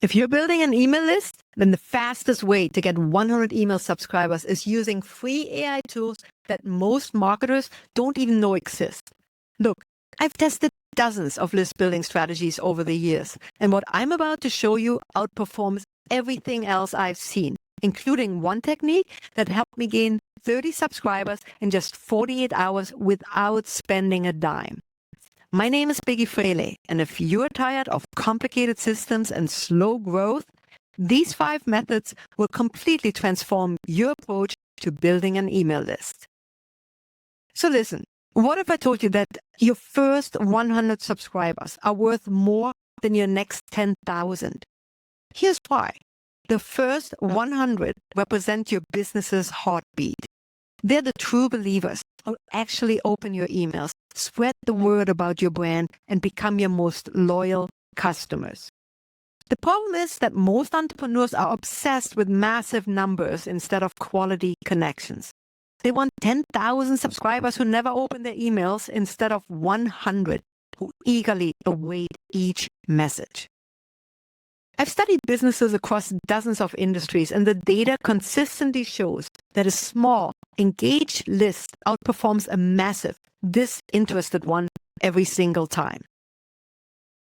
If you're building an email list, then the fastest way to get 100 email subscribers is using free AI tools that most marketers don't even know exist. Look, I've tested dozens of list building strategies over the years, and what I'm about to show you outperforms everything else I've seen, including one technique that helped me gain 30 subscribers in just 48 hours without spending a dime. My name is Biggie Fraley, and if you're tired of complicated systems and slow growth, these 5 methods will completely transform your approach to building an email list. So listen, what if I told you that your first 100 subscribers are worth more than your next 10,000? Here's why. The first 100 represent your business's heartbeat. They're the true believers who actually open your emails, spread the word about your brand, and become your most loyal customers. The problem is that most entrepreneurs are obsessed with massive numbers instead of quality connections. They want 10,000 subscribers who never open their emails instead of 100 who eagerly await each message. I've studied businesses across dozens of industries, and the data consistently shows that a small, engaged list outperforms a massive, disinterested one every single time.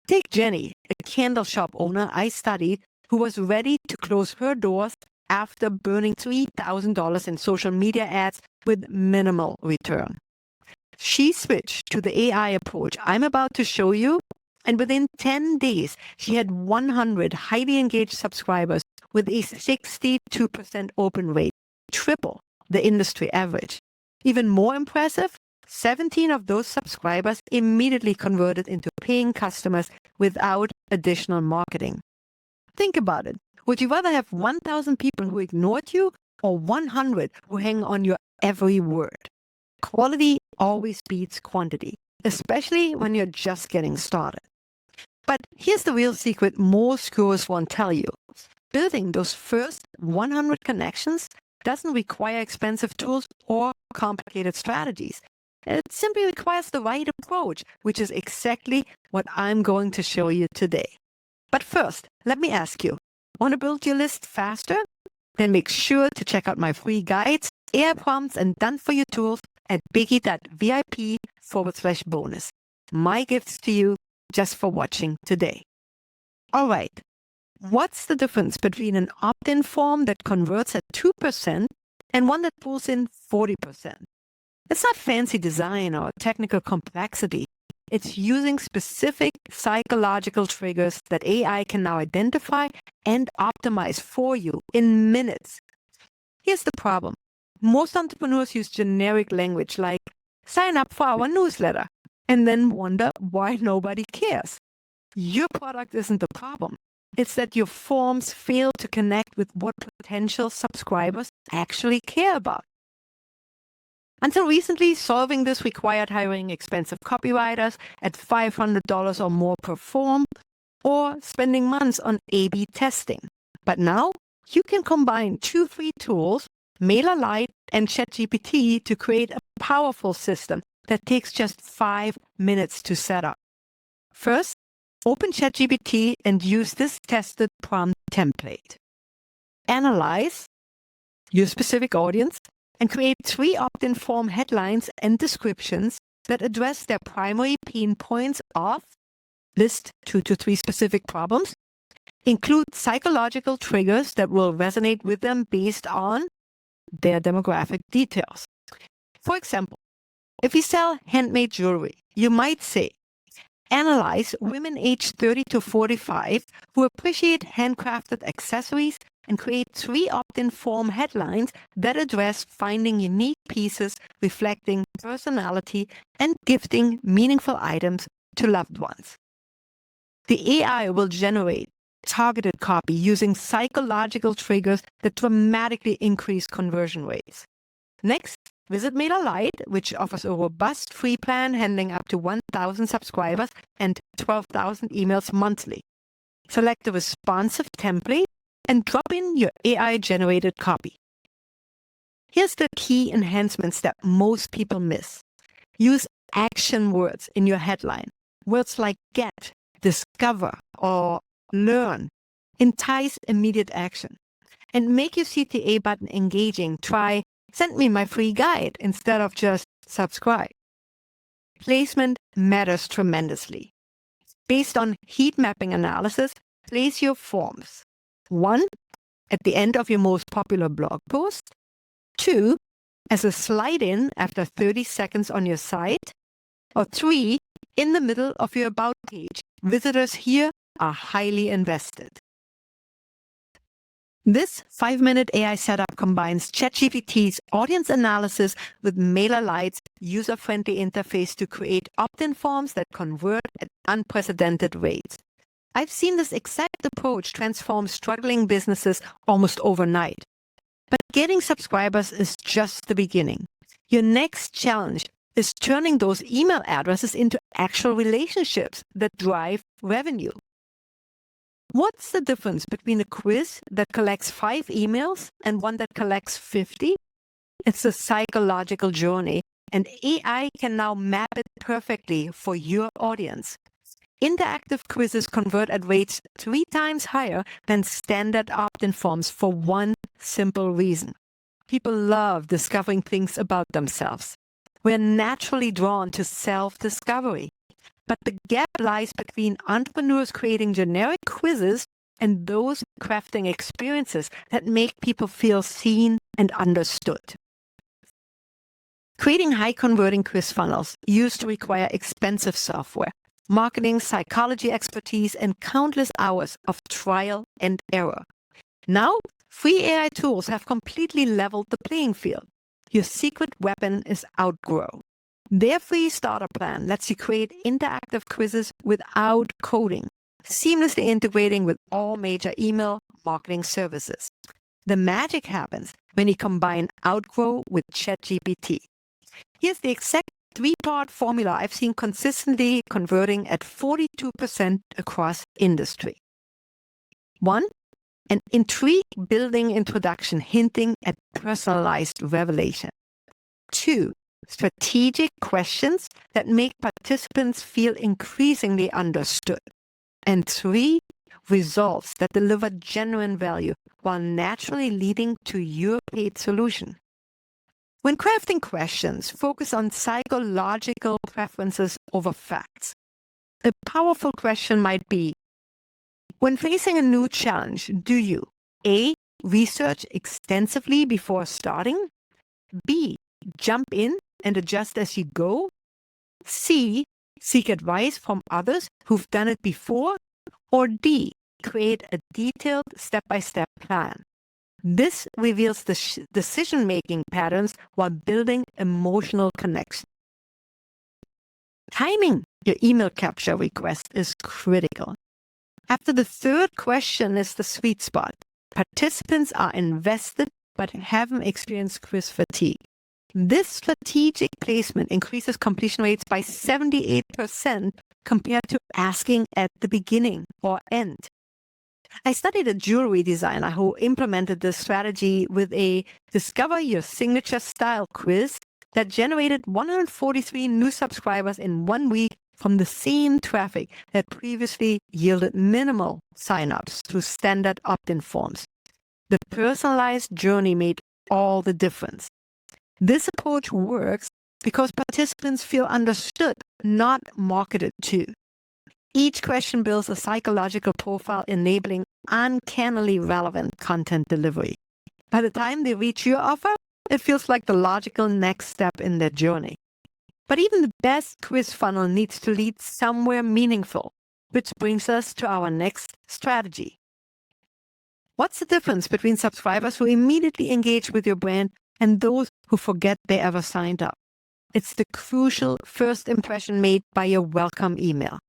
Take Jenny, a candle shop owner I studied who was ready to close her doors after burning $3,000 in social media ads with minimal return. She switched to the AI approach I'm about to show you, and within 10 days, she had 100 highly engaged subscribers with a 62% open rate, triple the industry average. Even more impressive, 17 of those subscribers immediately converted into paying customers without additional marketing. Think about it. Would you rather have 1,000 people who ignored you or 100 who hang on your every word? Quality always beats quantity, especially when you're just getting started. But here's the real secret most gurus won't tell you. Building those first 100 connections doesn't require expensive tools or complicated strategies. It simply requires the right approach, which is exactly what I'm going to show you today. But first, let me ask you, want to build your list faster? Then make sure to check out my free guides, AI prompts, and done-for-you tools at biggie.vip/bonus. My gifts to you just for watching today. All right, what's the difference between an opt-in form that converts at 2% and one that pulls in 40%? It's not fancy design or technical complexity. It's using specific psychological triggers that AI can now identify and optimize for you in minutes. Here's the problem. Most entrepreneurs use generic language like sign up for our newsletter and then wonder why nobody cares. Your product isn't the problem. It's that your forms fail to connect with what potential subscribers actually care about. Until recently, solving this required hiring expensive copywriters at $500 or more per form, or spending months on A/B testing. But now, you can combine 2 free tools, MailerLite and ChatGPT, to create a powerful system that takes just 5 minutes to set up. First, open ChatGPT and use this tested prompt template. Analyze your specific audience and create 3 opt-in form headlines and descriptions that address their primary pain points of list 2 to 3 specific problems, include psychological triggers that will resonate with them based on their demographic details. For example, if you sell handmade jewelry, you might say, analyze women aged 30 to 45 who appreciate handcrafted accessories and create 3 opt-in form headlines that address finding unique pieces reflecting personality and gifting meaningful items to loved ones. The AI will generate targeted copy using psychological triggers that dramatically increase conversion rates. Next, visit MailerLite, which offers a robust free plan handling up to 1,000 subscribers and 12,000 emails monthly. Select a responsive template and drop in your AI-generated copy. Here's the key enhancements that most people miss. Use action words in your headline. Words like get, discover, or learn. entice immediate action. And make your CTA button engaging. Try send me my free guide instead of just subscribe. Placement matters tremendously. Based on heat mapping analysis, place your forms. 1, at the end of your most popular blog post. 2, as a slide-in after 30 seconds on your site. Or 3, in the middle of your About page. Visitors here are highly invested. This 5-minute AI setup combines ChatGPT's audience analysis with MailerLite's user-friendly interface to create opt-in forms that convert at unprecedented rates. I've seen this exact approach transform struggling businesses almost overnight. But getting subscribers is just the beginning. Your next challenge is turning those email addresses into actual relationships that drive revenue. What's the difference between a quiz that collects 5 emails and one that collects 50? It's a psychological journey, and AI can now map it perfectly for your audience. Interactive quizzes convert at rates 3 times higher than standard opt-in forms for one simple reason. People love discovering things about themselves. We're naturally drawn to self-discovery. But the gap lies between entrepreneurs creating generic quizzes and those crafting experiences that make people feel seen and understood. Creating high-converting quiz funnels used to require expensive software, marketing, psychology expertise, and countless hours of trial and error. Now, free AI tools have completely leveled the playing field. Your secret weapon is Outgrow. Their free starter plan lets you create interactive quizzes without coding, seamlessly integrating with all major email marketing services. The magic happens when you combine Outgrow with ChatGPT. Here's the exact 3-part formula I've seen consistently converting at 42% across industry. 1, an intrigue-building introduction hinting at personalized revelation. 2, strategic questions that make participants feel increasingly understood. And 3, results that deliver genuine value while naturally leading to your paid solution. When crafting questions, focus on psychological preferences over facts. A powerful question might be, when facing a new challenge, do you A, research extensively before starting? B, jump in and adjust as you go? C, seek advice from others who've done it before? Or D, create a detailed step-by-step plan? This reveals the decision-making patterns while building emotional connection. Timing your email capture request is critical. After the 3rd question is the sweet spot. Participants are invested but haven't experienced quiz fatigue. This strategic placement increases completion rates by 78% compared to asking at the beginning or end. I studied a jewelry designer who implemented this strategy with a Discover Your Signature Style quiz that generated 143 new subscribers in 1 week from the same traffic that previously yielded minimal signups through standard opt-in forms. The personalized journey made all the difference. This approach works because participants feel understood, not marketed to. Each question builds a psychological profile enabling uncannily relevant content delivery. By the time they reach your offer, it feels like the logical next step in their journey. But even the best quiz funnel needs to lead somewhere meaningful, which brings us to our next strategy. What's the difference between subscribers who immediately engage with your brand and those who forget they ever signed up? It's the crucial first impression made by your welcome email.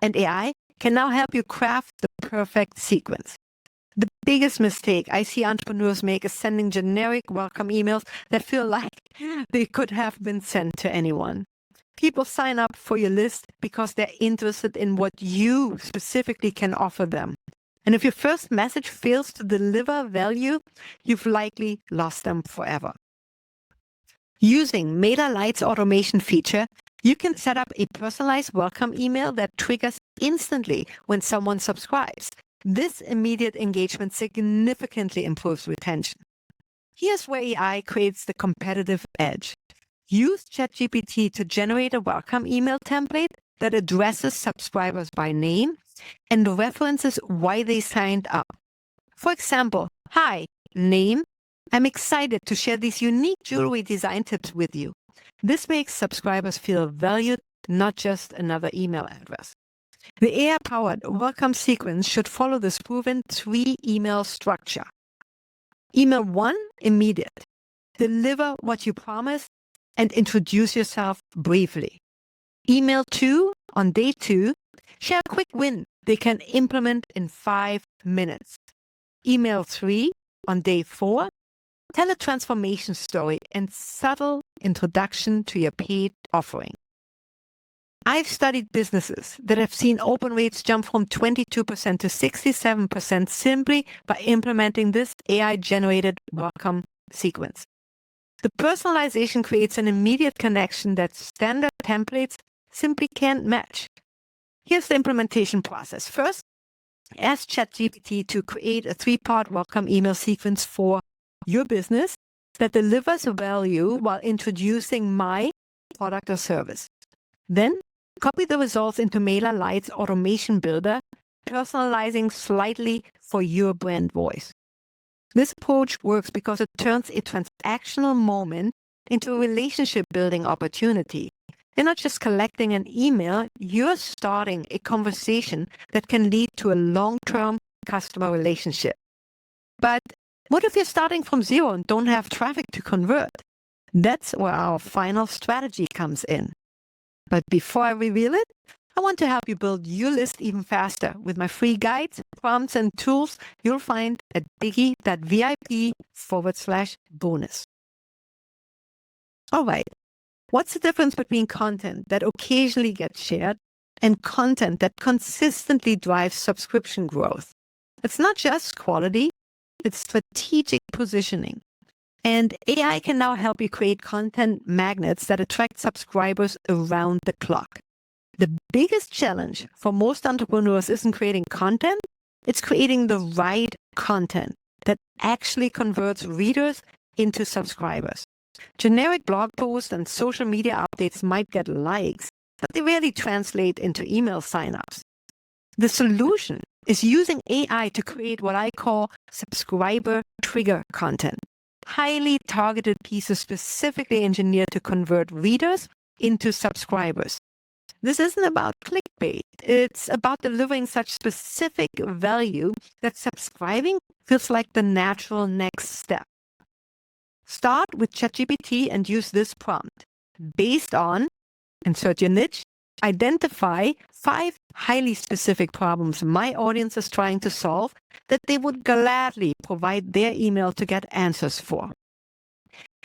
And AI can now help you craft the perfect sequence. The biggest mistake I see entrepreneurs make is sending generic welcome emails that feel like they could have been sent to anyone. People sign up for your list because they're interested in what you specifically can offer them. And if your first message fails to deliver value, you've likely lost them forever. Using MailerLite's automation feature, you can set up a personalized welcome email that triggers instantly when someone subscribes. This immediate engagement significantly improves retention. Here's where AI creates the competitive edge. Use ChatGPT to generate a welcome email template that addresses subscribers by name and references why they signed up. For example, "Hi, name. I'm excited to share these unique jewelry design tips with you." This makes subscribers feel valued, not just another email address. The AI-powered welcome sequence should follow this proven 3-email structure. Email 1, immediate. Deliver what you promised and introduce yourself briefly. Email 2, on day 2, share a quick win they can implement in 5 minutes. Email 3, on day 4, tell a transformation story and subtle introduction to your paid offering. I've studied businesses that have seen open rates jump from 22% to 67% simply by implementing this AI-generated welcome sequence. The personalization creates an immediate connection that standard templates simply can't match. Here's the implementation process. First, ask ChatGPT to create a 3-part welcome email sequence for your business that delivers value while introducing my product or service. Then, copy the results into MailerLite's automation builder, personalizing slightly for your brand voice. This approach works because it turns a transactional moment into a relationship-building opportunity. You're not just collecting an email, you're starting a conversation that can lead to a long-term customer relationship. But what if you're starting from zero and don't have traffic to convert? That's where our final strategy comes in. But before I reveal it, I want to help you build your list even faster with my free guides, prompts, and tools you'll find at biggie.vip/bonus. All right, what's the difference between content that occasionally gets shared and content that consistently drives subscription growth? It's not just quality, it's strategic positioning. And AI can now help you create content magnets that attract subscribers around the clock. The biggest challenge for most entrepreneurs isn't creating content, it's creating the right content that actually converts readers into subscribers. Generic blog posts and social media updates might get likes, but they rarely translate into email signups. The solution is using AI to create what I call subscriber trigger content. Highly targeted pieces specifically engineered to convert readers into subscribers. This isn't about clickbait. It's about delivering such specific value that subscribing feels like the natural next step. Start with ChatGPT and use this prompt. Based on, insert your niche, identify 5 highly specific problems my audience is trying to solve that they would gladly provide their email to get answers for.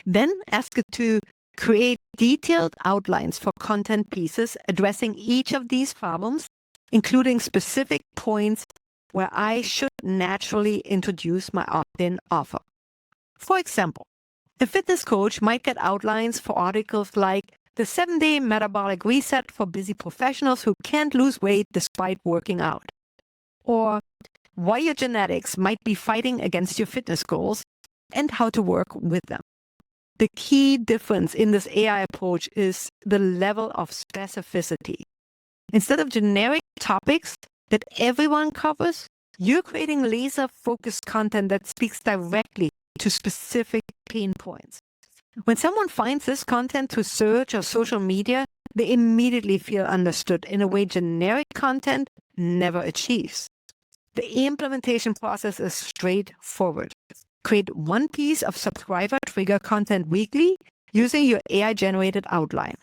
Then ask it to create detailed outlines for content pieces addressing each of these problems, including specific points where I should naturally introduce my opt-in offer. For example, a fitness coach might get outlines for articles like the 7-day metabolic reset for busy professionals who can't lose weight despite working out, or why your genetics might be fighting against your fitness goals and how to work with them. The key difference in this AI approach is the level of specificity. Instead of generic topics that everyone covers, you're creating laser-focused content that speaks directly to specific pain points. When someone finds this content through search or social media, they immediately feel understood in a way generic content never achieves. The implementation process is straightforward. Create one piece of subscriber trigger content weekly using your AI-generated outline.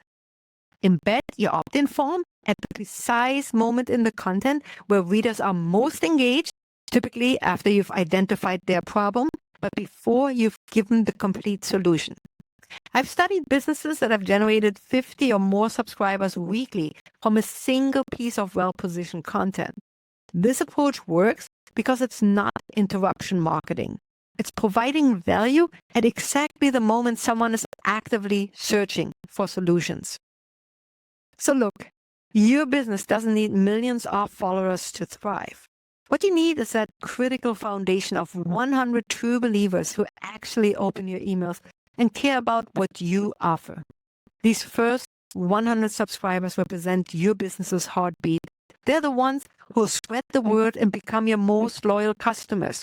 Embed your opt-in form at the precise moment in the content where readers are most engaged, typically after you've identified their problem, but before you've given the complete solution. I've studied businesses that have generated 50 or more subscribers weekly from a single piece of well-positioned content. This approach works because it's not interruption marketing. It's providing value at exactly the moment someone is actively searching for solutions. So look, your business doesn't need millions of followers to thrive. What you need is that critical foundation of 100 true believers who actually open your emails and care about what you offer. These first 100 subscribers represent your business's heartbeat. They're the ones who will spread the word and become your most loyal customers.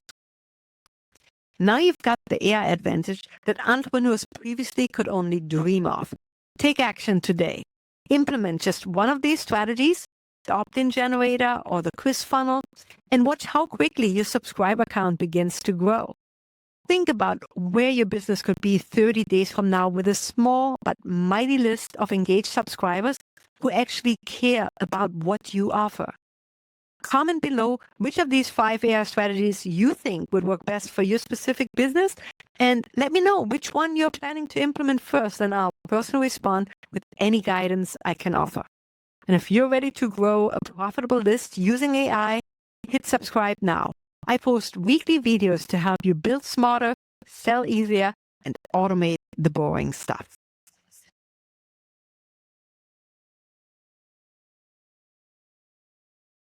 Now you've got the AI advantage that entrepreneurs previously could only dream of. Take action today. Implement just one of these strategies, the opt-in generator or the quiz funnel, and watch how quickly your subscriber count begins to grow. Think about where your business could be 30 days from now with a small but mighty list of engaged subscribers who actually care about what you offer. Comment below which of these 5 AI strategies you think would work best for your specific business, and let me know which one you're planning to implement first, and I'll personally respond with any guidance I can offer. And if you're ready to grow a profitable list using AI, hit subscribe now. I post weekly videos to help you build smarter, sell easier, and automate the boring stuff.